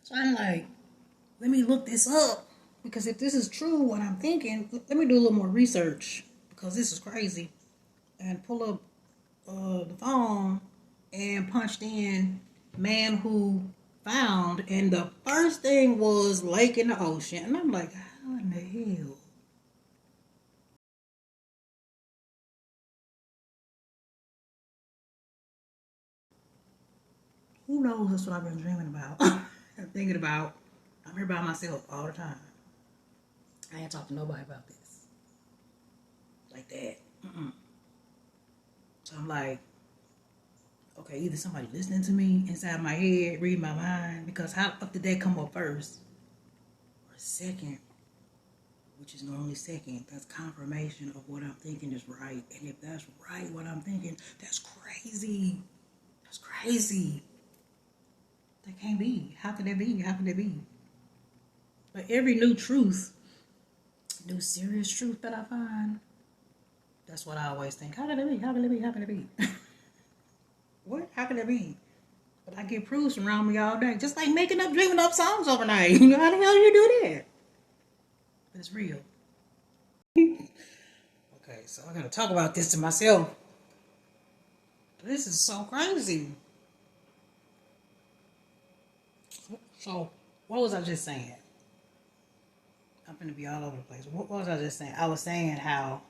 So I'm like, let me look this up. Because if this is true, what I'm thinking, let me do a little more research. Because this is crazy. And pull up the phone and punched in man who found. And the first thing was lake in the ocean. And I'm like, how in the hell? Who knows? That's what I've been dreaming about. I'm thinking about. I'm here by myself all the time. I ain't talked to nobody about this. Like that. Mm-mm. So I'm like, okay, either somebody listening to me inside my head, reading my mind, because how the fuck did that come up first? Or second, which is normally second, that's confirmation of what I'm thinking is right. And if that's right, what I'm thinking, that's crazy. That's crazy. That can't be. How could that be? How could that be? But every new truth, new serious truth that I find, that's what I always think. How can it be? How can it be? How can it be? What? How can it be? But I get proofs around me all day. Just like making up, dreaming up songs overnight. You know how the hell you do that? But it's real. Okay, so I gotta talk about this to myself. This is so crazy. So, what was I just saying? I'm gonna be all over the place. What was I just saying? I was saying how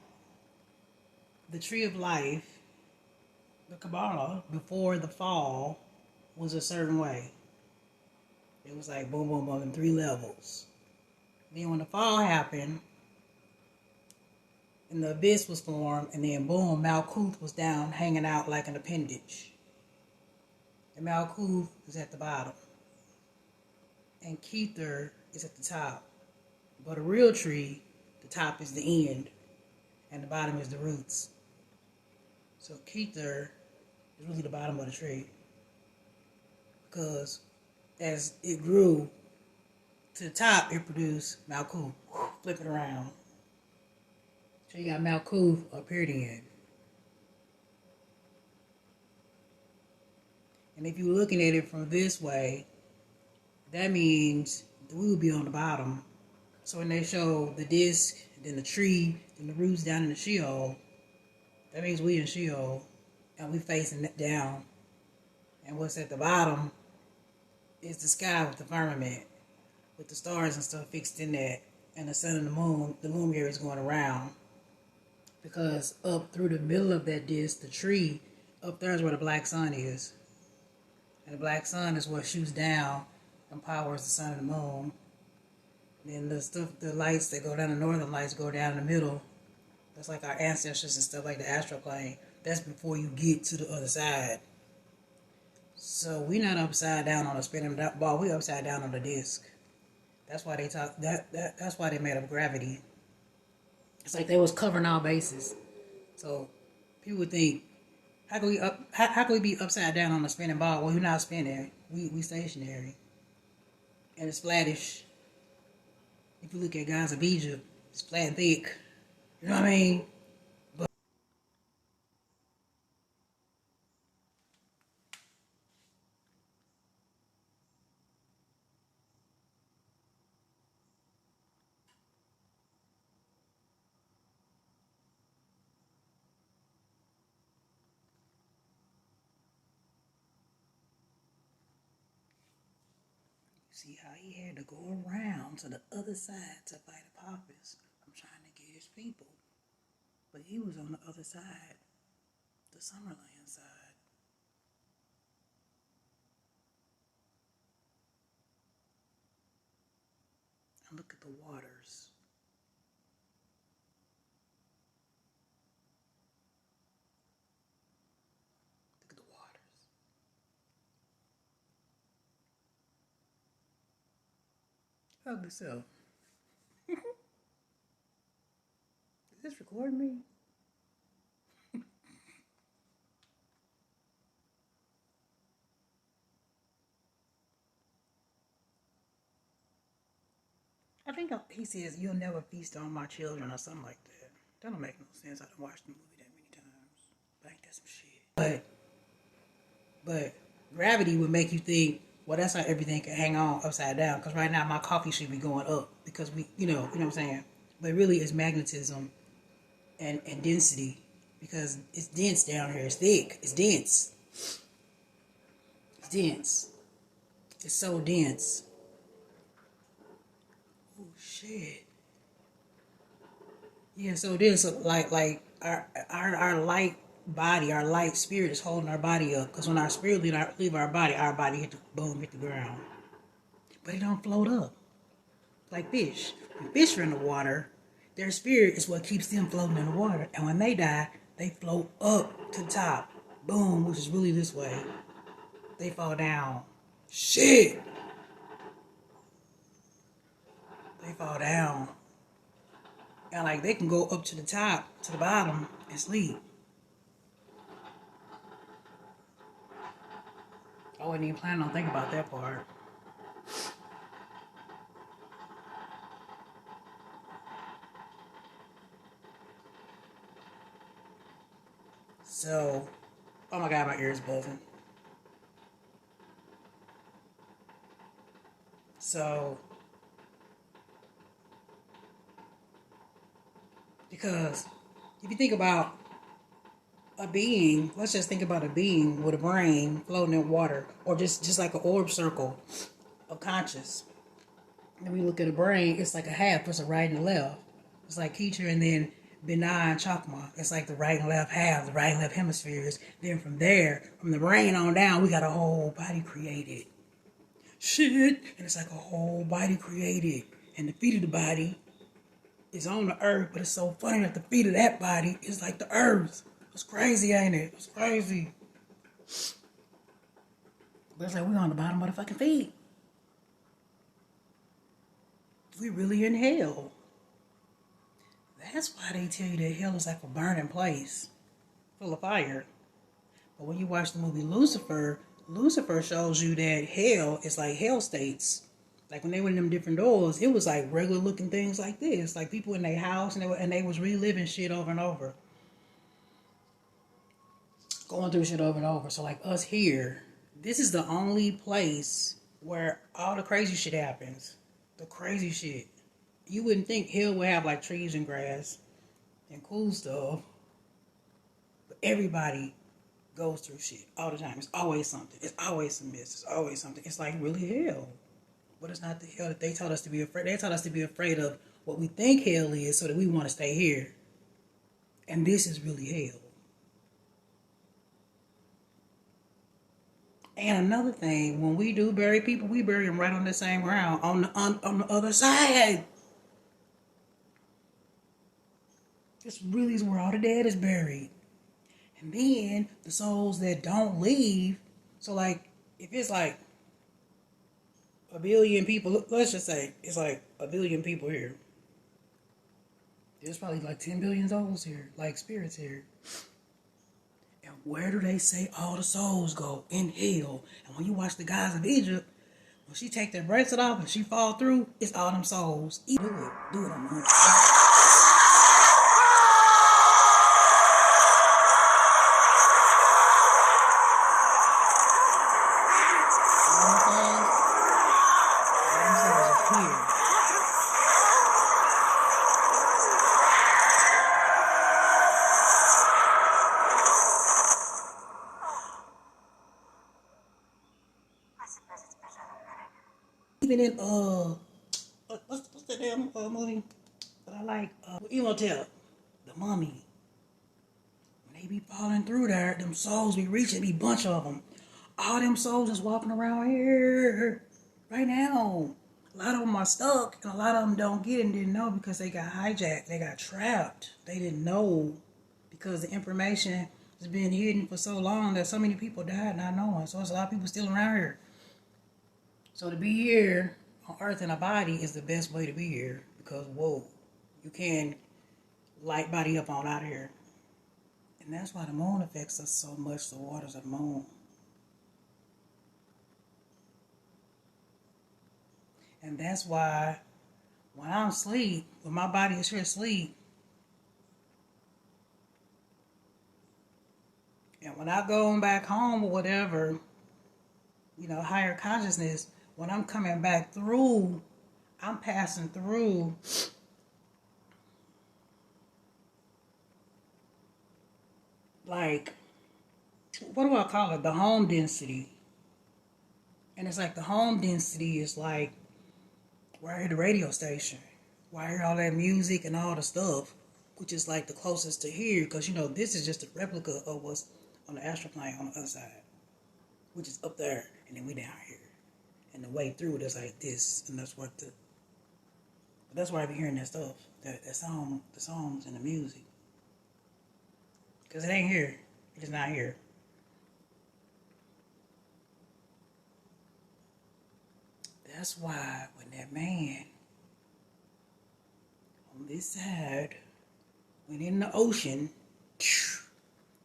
the tree of life, the Kabbalah, before the fall, was a certain way. It was like boom, boom, boom in 3 levels. Then when the fall happened, and the abyss was formed, and then boom, Malkuth was down, hanging out like an appendage. And Malkuth is at the bottom. And Kether is at the top. But a real tree, the top is the end, and the bottom is the roots. So Kether is really the bottom of the tree. Because as it grew to the top, it produced Malkuth. Flip it around. So you got Malkuth up here then. And if you're looking at it from this way, that means we would be on the bottom. So when they show the disc, then the tree, then the roots down in the Sheol, that means we in Sheol, and we facing it down. And what's at the bottom is the sky with the firmament, with the stars and stuff fixed in that, and the sun and the moon, the luminaries going around. Because up through the middle of that disc, the tree, up there is where the black sun is. And the black sun is what shoots down and powers the sun and the moon. Then the stuff, the lights that go down, the northern lights go down in the middle. That's like our ancestors and stuff like the astral plane. That's before you get to the other side. So we're not upside down on a spinning ball. We're upside down on the disc. That's why they talk. That's why they made up gravity. It's like they was covering all bases. So people would think, how can we be upside down on a spinning ball? Well, we're not spinning. We stationary, and it's flattish. If you look at guys of Egypt, it's flat and thick. You know what I mean? But see how he had to go around to the other side to fight Apophis. I'm trying to get his people. But he was on the other side, the Summerland side. And look at the waters. Look at the waters. Hug yourself. Is this recording me? I think he says, "You'll never feast on my children," or something like that. That don't make no sense. I done watched the movie that many times. But ain't that some shit? But gravity would make you think, Well, that's how everything can hang on upside down. Because right now my coffee should be going up because we, you know what I'm saying. But really, it's magnetism and density because it's dense down here. It's thick. It's dense. It's dense. It's so dense. Oh shit. Yeah. So it is like our light body, our light spirit is holding our body up. Because when our spirit leave our body hit the ground. But it don't float up like fish. When fish are in the water, their spirit is what keeps them floating in the water. And when they die, they float up to the top. Boom, which is really this way. They fall down. Shit. They fall down. And like they can go up to the top, to the bottom, and sleep. I wasn't even planning on thinking about that part. So, oh my god, my ears buzzing. So, because if you think about a being, let's just think about a being with a brain floating in water, or just like an orb circle of conscious. And we look at a brain, it's like a half, it's a right and a left. It's like Keecher and then Binah and Chakma. It's like the right and left halves, the right and left hemispheres. Then from there, from the brain on down, we got a whole body created. Shit. And it's like a whole body created. And the feet of the body is on the earth, but it's so funny that the feet of that body is like the earth. It's crazy, ain't it? It's crazy. But it's like we on the bottom of the fucking feet. We really in hell. That's why they tell you that hell is like a burning place full of fire. But when you watch the movie Lucifer, Lucifer shows you that hell is like hell states. Like when they went in them different doors, it was like regular looking things like this. Like people in their house and they was reliving shit over and over. Going through shit over and over. So like us here, this is the only place where all the crazy shit happens. The crazy shit. You wouldn't think hell would have like trees and grass and cool stuff. But everybody goes through shit all the time. It's always something. It's always some mess. It's always something. It's like really hell. But it's not the hell that they taught us to be afraid. They taught us to be afraid of what we think hell is so that we want to stay here. And this is really hell. And another thing, when we do bury people, we bury them right on the same ground, on the other side. This really is where all the dead is buried. And then the souls that don't leave, so like, if it's like a billion people, let's just say it's like a billion people here. There's probably like 10 billion souls here, like spirits here. And where do they say all the souls go? In hell. And when you watch the guys of Egypt, when she take their bracelet off and she fall through, it's all them souls. Do it on me. Even in what's the damn movie that I like? Imhotep, the Mummy. When they be falling through there, them souls be reaching, be a bunch of them. All them souls is walking around here right now. A lot of them are stuck, and a lot of them don't get it and didn't know because they got hijacked. They got trapped. They didn't know because the information has been hidden for so long that so many people died not knowing. So there's a lot of people still around here. So to be here on earth in a body is the best way to be here because, whoa, you can light body up on out here. And that's why the moon affects us so much, the waters of the moon. And that's why when I'm asleep, when my body is here asleep, and when I go back home or whatever, higher consciousness, when I'm coming back through, I'm passing through like, what do I call it? The home density. And it's like the home density is like where I hear the radio station, where I hear all that music and all the stuff, which is like the closest to here, because this is just a replica of what's on the astral plane on the other side, which is up there, and then we down here. And the way through it is like this, and that's why I be hearing that stuff, the songs and the music. Because it ain't here. It is not here. That's why when that man on this side went in the ocean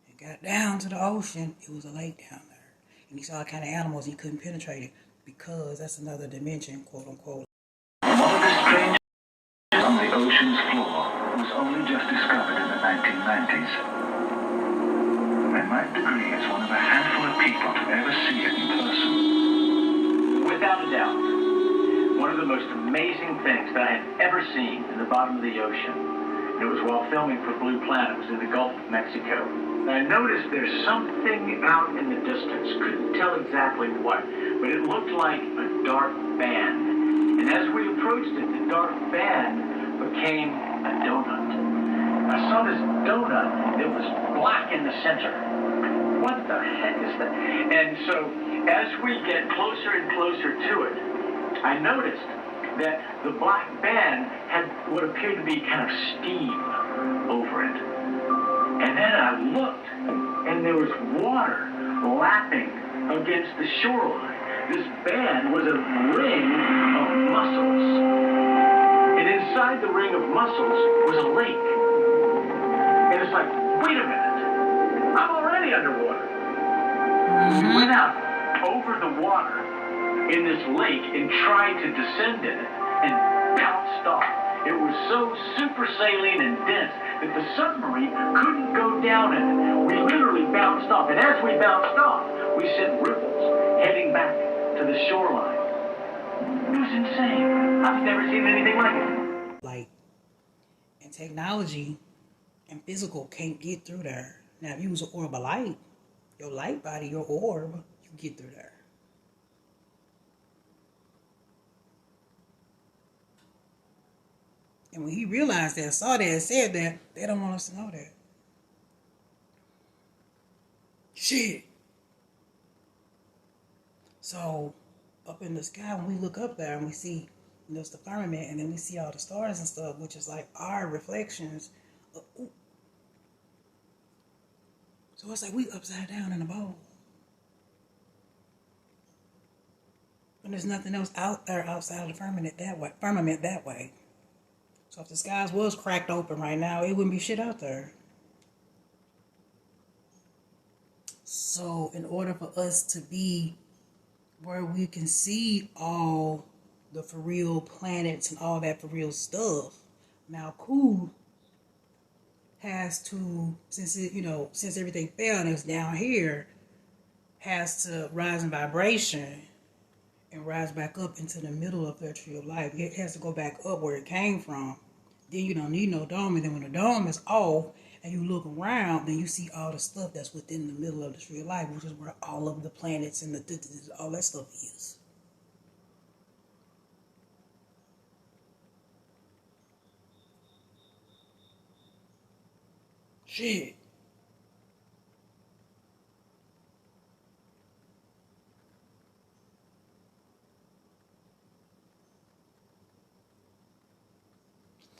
and got down to the ocean, it was a lake down there. And he saw all kind of animals he couldn't penetrate it because that's another dimension, quote unquote. One of the strange on the ocean's floor was only just discovered in the 1990s. I might agree it's one of a handful of people to ever see it in person. Without a doubt. One of the most amazing things that I had ever seen in the bottom of the ocean. It was while filming for Blue Planet. It was in the Gulf of Mexico. And I noticed there's something out in the distance. Couldn't tell exactly what, but it looked like a dark band. And as we approached it, the dark band became a donut. I saw this donut that was black in the center. What the heck is that? And so as we get closer and closer to it, I noticed that the black band had what appeared to be kind of steam over it. And then I looked, and there was water lapping against the shoreline. This band was a ring of mussels. And inside the ring of mussels was a lake. And it's like, wait a minute, I'm already underwater. We went out over the water in this lake and tried to descend in it and bounced off. It was so super saline and dense that the submarine couldn't go down in it. We literally bounced off, and as we bounced off, we sent ripples heading back to the shoreline. It was insane. I've never seen anything like it. Light and technology and physical can't get through there. Now, if you use an orb of light, your light body, your orb, you get through there. And when he realized that, saw that, and said that, they don't want us to know that. Shit. So, up in the sky, when we look up there and we see, it's the firmament, and then we see all the stars and stuff, which is like our reflections. So it's like we upside down in a bowl. And there's nothing else out there outside of the firmament that way. So if the skies was cracked open right now, it wouldn't be shit out there. So in order for us to be where we can see all the for real planets and all that for real stuff, Malkuth has to, since everything fell and it's down here, has to rise in vibration and rise back up into the middle of their tree of life. It has to go back up where it came from. Then you don't need no dome. And then when the dome is off and you look around, then you see all the stuff that's within the middle of the tree of life, which is where all of the planets and all that stuff is. Shit.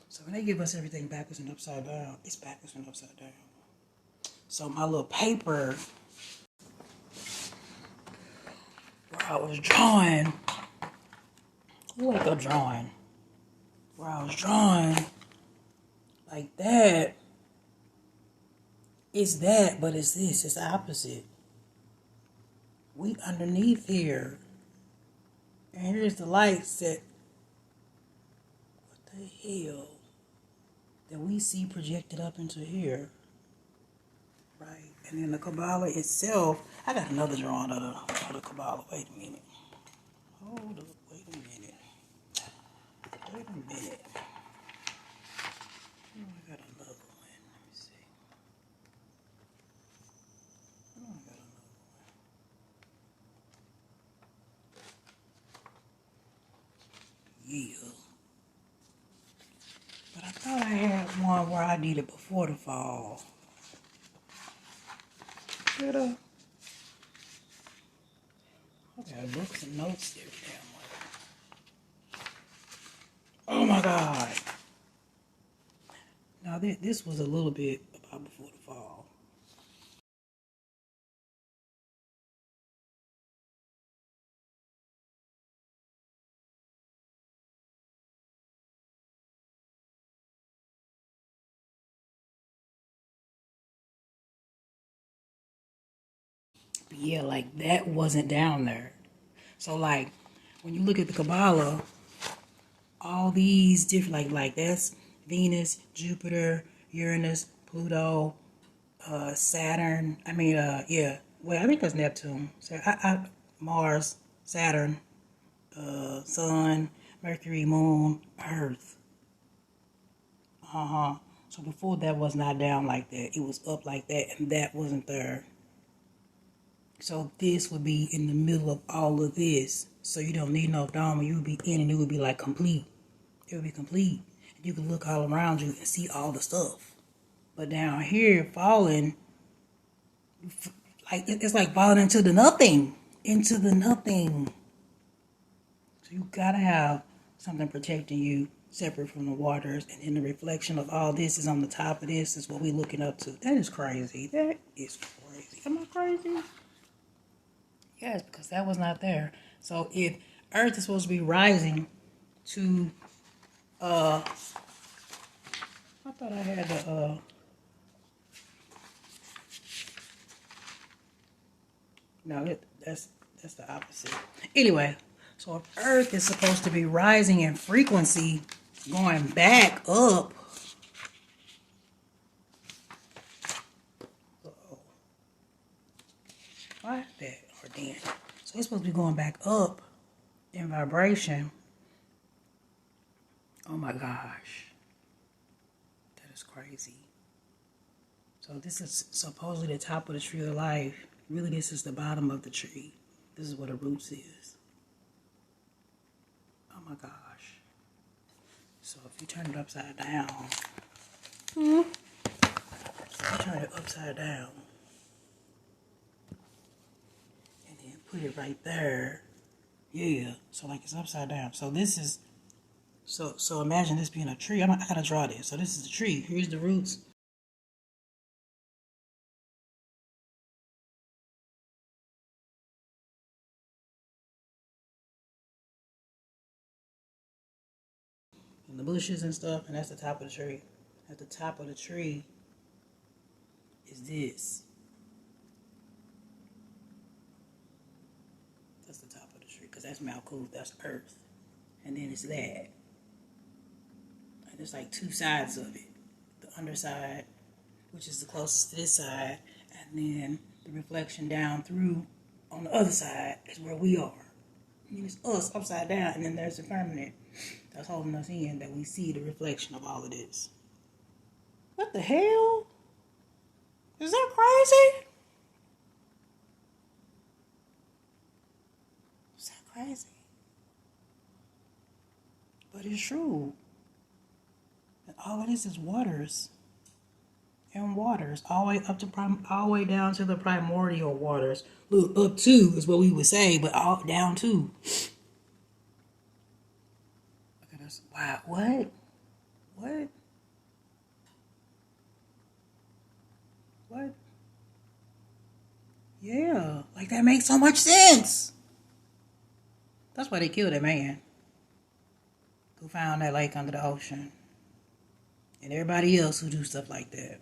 So when they give us everything backwards and upside down, it's backwards and upside down. So my little paper where I was drawing, like a drawing, where I was drawing like that, it's that, but it's this, it's the opposite. We underneath here, and here's the lights that, what the hell, that we see projected up into here, right? And then the Kabbalah itself, I got another drawing of the Kabbalah. Wait a minute. Hold up. Wait a minute. Wait a minute. Oh, I got another one. Let me see. Oh, I got another one. Yeah. But I thought I had one where I did it before the fall. Did I? I got books and notes every damn way. Oh my God. Now this was a little bit about before the fall. But yeah, like that wasn't down there. So like when you look at the Kabbalah, all these different like that's Venus, Jupiter, Uranus, Pluto, Saturn. Yeah. Well, I think that's Neptune. So Mars, Saturn, Sun, Mercury, Moon, Earth. So before that was not down like that. It was up like that, and that wasn't there. So this would be in the middle of all of this. So you don't need no dome. You would be in, and it would be like complete. It would be complete. You could look all around you and see all the stuff. But down here, falling, like it's like falling into the nothing. Into the nothing. So you gotta have something protecting you separate from the waters, and then the reflection of all this is on the top of this is what we're looking up to. That is crazy. That is crazy. Am I crazy? Yes, because that was not there. So if Earth is supposed to be rising to I thought I had the no, that's the opposite. Anyway, so if Earth is supposed to be rising in frequency, going back up. Why is that? Or then. So it's supposed to be going back up in vibration. Oh my gosh. That is crazy. So this is supposedly the top of the tree of life. Really, this is the bottom of the tree. This is where the roots is. Oh my gosh. So if you turn it upside down, you turn it upside down, and then put it right there. Yeah. So like it's upside down. So this is, so imagine this being a tree. I gotta draw this. So this is the tree. Here's the roots. And the bushes and stuff, and that's the top of the tree. At the top of the tree is this. That's the top of the tree, because that's Malkuth, that's Earth. And then it's that. And there's like two sides of it. The underside, which is the closest to this side, and then the reflection down through on the other side is where we are. I mean, it's us upside down, and then there's the firmament that's holding us in, that we see the reflection of all of this. What the hell? Is that crazy? Is that crazy? But it's true. And all of this is waters. And waters. All the way up to all the way down to the primordial waters. Look, up to is what we would say, but all down to. Look at us. Wow. What? What? What? Yeah. Like that makes so much sense. That's why they killed that man who found that lake under the ocean. And everybody else who do stuff like that.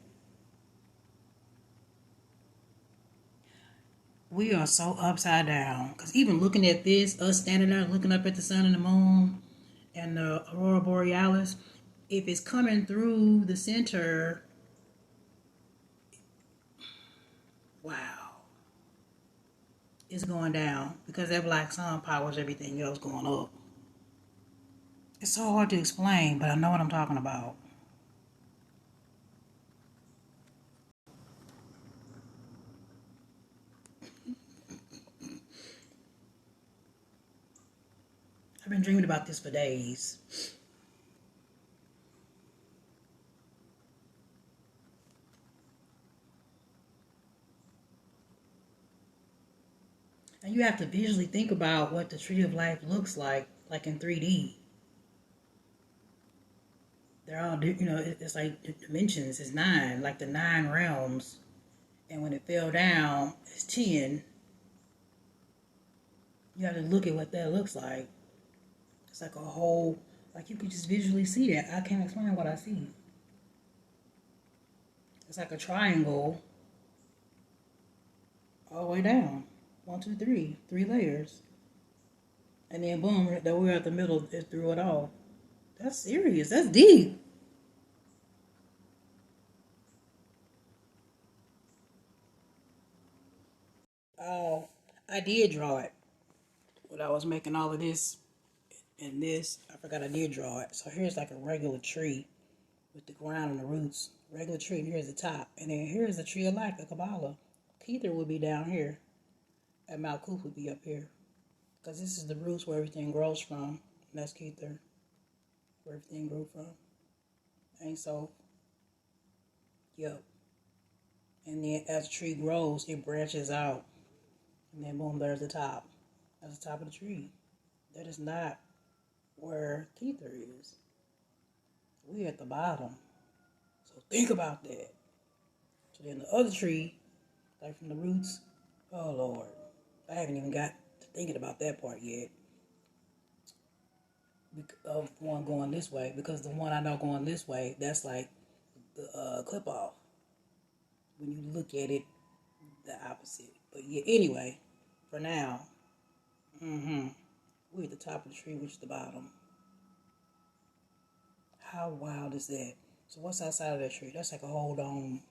We are so upside down. Because even looking at this, us standing there looking up at the sun and the moon and the aurora borealis, if it's coming through the center, Wow. It's going down because that black sun powers everything else going up. It's so hard to explain, but I know what I'm talking about. I've been dreaming about this for days. And you have to visually think about what the tree of life looks like in 3D. They're all, it's like dimensions. It's 9, like the 9 realms. And when it fell down, it's 10. You have to look at what that looks like. It's like a whole, like you could just visually see that. I can't explain what I see. It's like a triangle all the way down. 1, 2, 3. 3 layers. And then boom, that we're at the middle, it threw it all. That's serious. That's deep. Oh, I did draw it. When I was making all of this and this, I forgot I did draw it. So here's like a regular tree with the ground and the roots. Regular tree, and here's the top. And then here's the tree of life, the Kabbalah. Kether would be down here. And Malkuth would be up here. Because this is the roots where everything grows from. And that's Kether. Where everything grew from. And so, yep. And then as the tree grows, it branches out. And then boom, there's the top. That's the top of the tree. That is not where Kether is. We're at the bottom. So think about that. So then the other tree, like from the roots, oh Lord. I haven't even got to thinking about that part yet. Of one going this way. Because the one I know going this way, that's like the clip off. When you look at it, the opposite. But yeah, anyway, for now, we're at the top of the tree, which is the bottom. How wild is that? So what's outside of that tree? That's like a whole dome.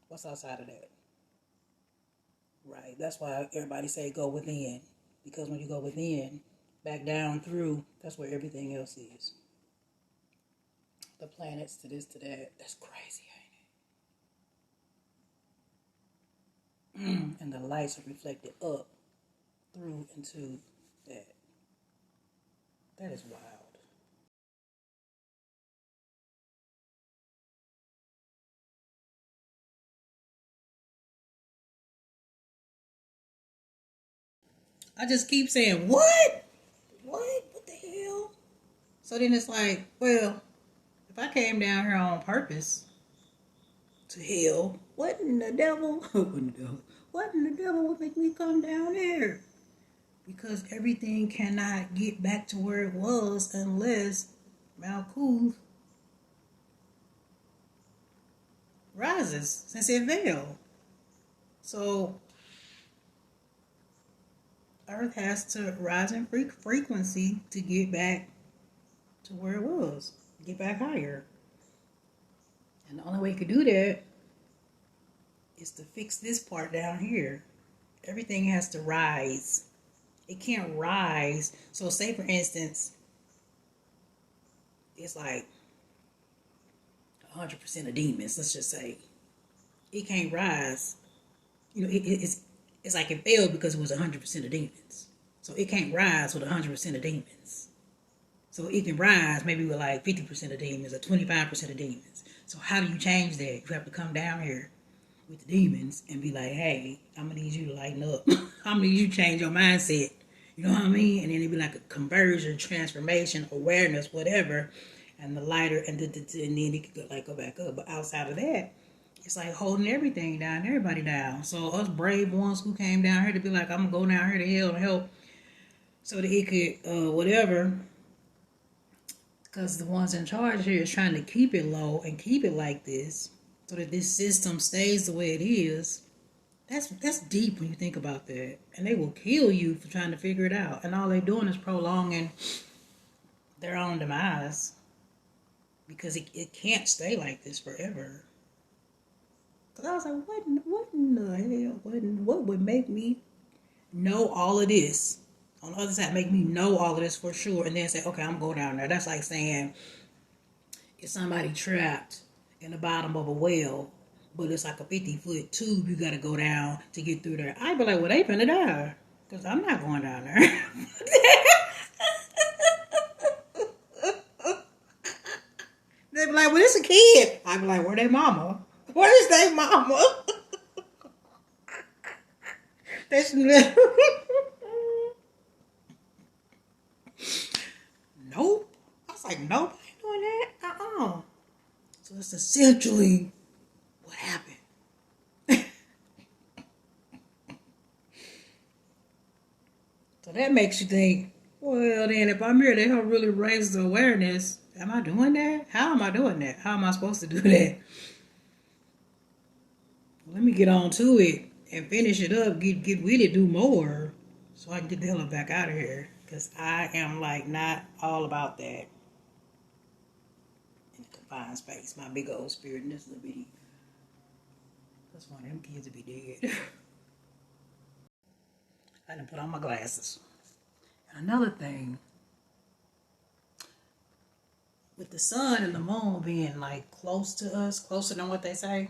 What's outside of that? Right. That's why everybody say go within. Because when you go within, back down through, that's where everything else is. The planets to this, to that. That's crazy, ain't it? And the lights are reflected up, through, into that. That is wild. I just keep saying, what? What? What the hell? So then it's like, well, if I came down here on purpose to hell, what in the devil? What in the devil would make me come down here? Because everything cannot get back to where it was unless Malkuth rises since it fell. So Earth has to rise in frequency to get back to where it was, get back higher. And the only way you could do that is to fix this part down here. Everything has to rise. It can't rise. So say for instance, it's like 100% of demons, let's just say. It can't rise. It's like it failed because it was 100% of demons. So it can't rise with 100% of demons. So it can rise maybe with like 50% of demons or 25% of demons. So how do you change that? You have to come down here with the demons and be like, hey, I'm gonna need you to lighten up. I'm gonna need you to change your mindset. You know what I mean? And then it'd be like a conversion, transformation, awareness, whatever. And the lighter, and then it could go back up. But outside of that, it's like holding everything down, everybody down. So us brave ones who came down here to be like, I'm gonna go down here to hell and help, so that it could whatever. Because the ones in charge here is trying to keep it low and keep it like this, so that this system stays the way it is. That's deep when you think about that. And they will kill you for trying to figure it out. And all they're doing is prolonging their own demise. Because it can't stay like this forever. Cause I was like, what in the hell? What would make me know all of this? On the other side, make me know all of this for sure, and then say, okay, I'm going down there. That's like saying if somebody trapped in the bottom of a well, but it's like a 50-foot tube you gotta go down to get through there. I'd be like, well, they finna die. Because I'm not going down there. They'd be like, well, it's a kid. I'd be like, where they mama? Where's they mama? That's nope. I was like, nope, I ain't doing that. So that's essentially what happened. So that makes you think, well, then if I'm here to help really raise the awareness, am I doing that? How am I doing that? How am I supposed to do that? Let me get on to it and finish it up, get with it, do more, so I can get the hell back out of here. Because I am like not all about that in a confined space. My big old spirit in this little bitty. That's one of them kids to be dead. I didn't put on my glasses. And another thing, with the sun and the moon being like close to us, closer than what they say,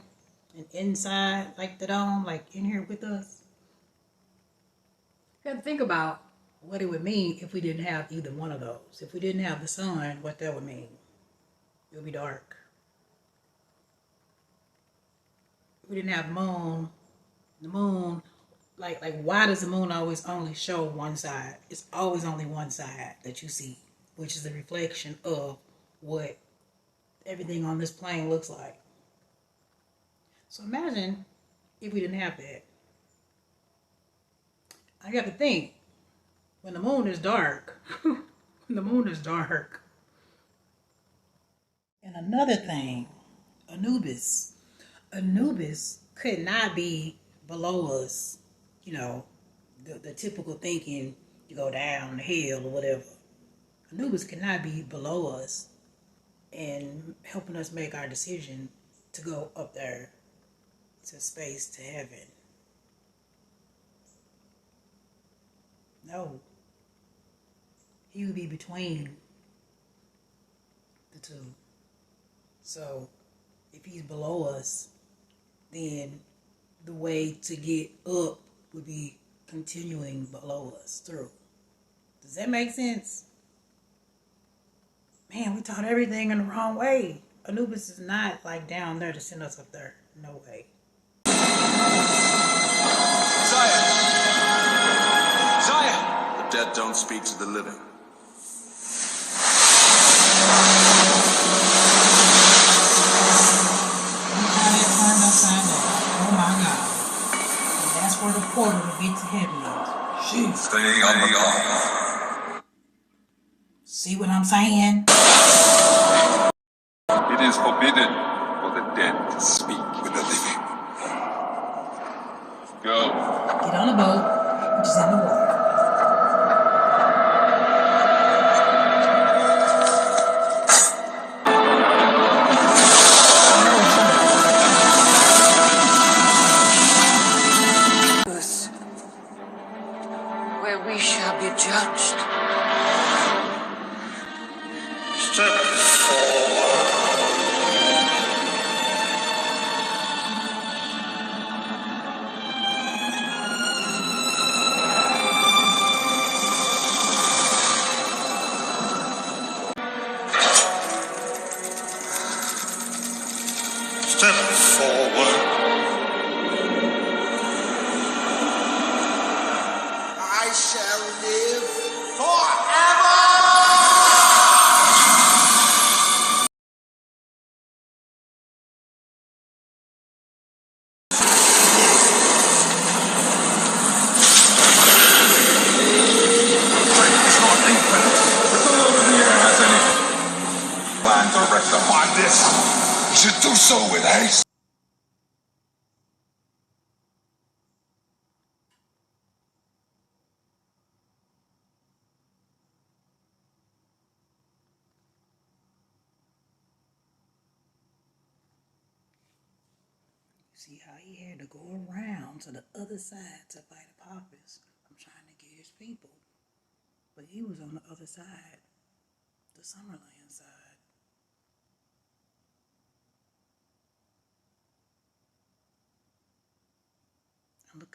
and inside like the dome, like in here with us, you have to think about what it would mean if we didn't have either one of those. If we didn't have the sun, what that would mean. It would be dark. If we didn't have the moon, like why does the moon always only show one side? It's always only one side that you see, which is a reflection of what everything on this plane looks like. So imagine if we didn't have that. I got to think, when the moon is dark, the moon is dark. And another thing, Anubis could not be below us, you know, the typical thinking, you go down the hill or whatever. Anubis cannot be below us and helping us make our decision to go up there to space, to heaven. No. He would be between the two. So if he's below us, then the way to get up would be continuing below us through. Does that make sense? Man, we taught everything in the wrong way. Anubis is not like down there to send us up there. No way. Sire! The dead don't speak to the living. Oh my God. And that's where the portal to get to heaven is. Jeez. Stay on. See what I'm saying? It is forbidden for the dead to speak with the living. Go. Get on the boat, which is in the water. Where we shall be judged. Step forward. Step forward. I shall live forever! It's not infinite. If the Lord of the Air has any plan to rectify this, he should do so with haste. See how he had to go around to the other side to fight Apophis. I'm trying to get his people. But he was on the other side, the Summerland side. I'm looking